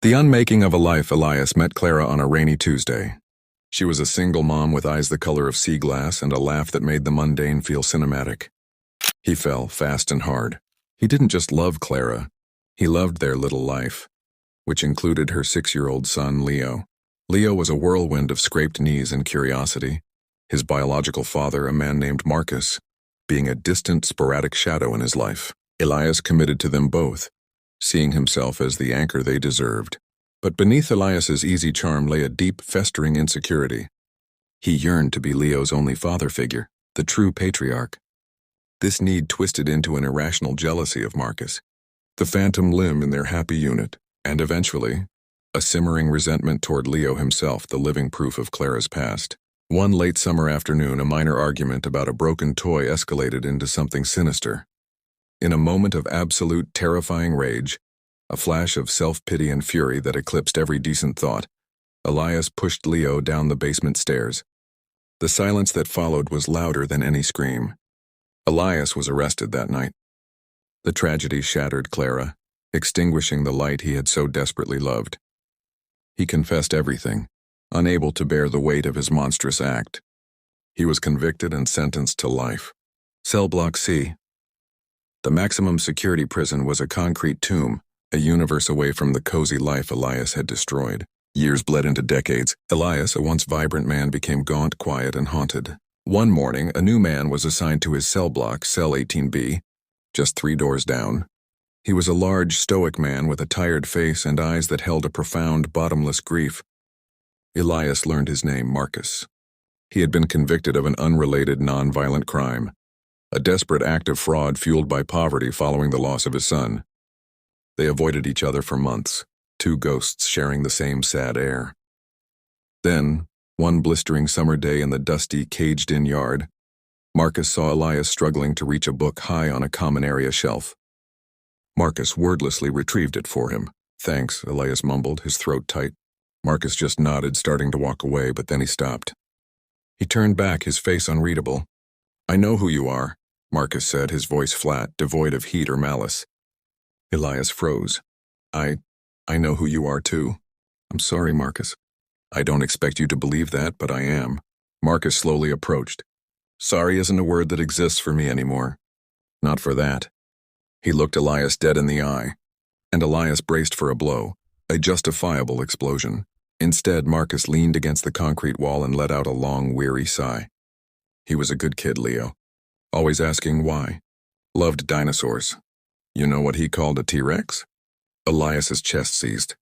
The unmaking of a life. Elias met Clara on a rainy Tuesday. She was a single mom with eyes the color of sea glass and a laugh that made the mundane feel cinematic. He fell fast and hard. He didn't just love Clara, he loved their little life, which included her 6-year-old son, Leo. Leo was a whirlwind of scraped knees and curiosity, his biological father, a man named Marcus, being a distant, sporadic shadow in his life. Elias committed to them both, seeing himself as the anchor they deserved. But beneath Elias's easy charm lay a deep, festering insecurity. He yearned to be Leo's only father figure, the true patriarch. This need twisted into an irrational jealousy of Marcus, the phantom limb in their happy unit, and eventually, a simmering resentment toward Leo himself, the living proof of Clara's past. One late summer afternoon, a minor argument about a broken toy escalated into something sinister. In a moment of absolute terrifying rage, a flash of self-pity and fury that eclipsed every decent thought, Elias pushed Leo down the basement stairs. The silence that followed was louder than any scream. Elias was arrested that night. The tragedy shattered Clara, extinguishing the light he had so desperately loved. He confessed everything, unable to bear the weight of his monstrous act. He was convicted and sentenced to life. Cell Block C. The maximum security prison was a concrete tomb, a universe away from the cozy life Elias had destroyed. Years bled into decades. Elias, a once vibrant man, became gaunt, quiet, and haunted. One morning, a new man was assigned to his cell block, Cell 18B, just 3 doors down. He was a large, stoic man with a tired face and eyes that held a profound, bottomless grief. Elias learned his name, Marcus. He had been convicted of an unrelated, non-violent crime, a desperate act of fraud fueled by poverty following the loss of his son. They avoided each other for months, 2 ghosts sharing the same sad air. Then, one blistering summer day in the dusty, caged-in yard, Marcus saw Elias struggling to reach a book high on a common area shelf. Marcus wordlessly retrieved it for him. "Thanks," Elias mumbled, his throat tight. Marcus just nodded, starting to walk away, but then he stopped. He turned back, his face unreadable. "I know who you are," Marcus said, his voice flat, devoid of heat or malice. Elias froze. I know who you are too." "I'm sorry, Marcus." "I don't expect you to believe that, but I am." Marcus slowly approached. "Sorry isn't a word that exists for me anymore." "Not for that." He looked Elias dead in the eye, and Elias braced for a blow, a justifiable explosion. Instead, Marcus leaned against the concrete wall and let out a long, weary sigh. He was a good kid, Leo. Always asking why. Loved dinosaurs. You know what he called a T-Rex? Elias's chest seized.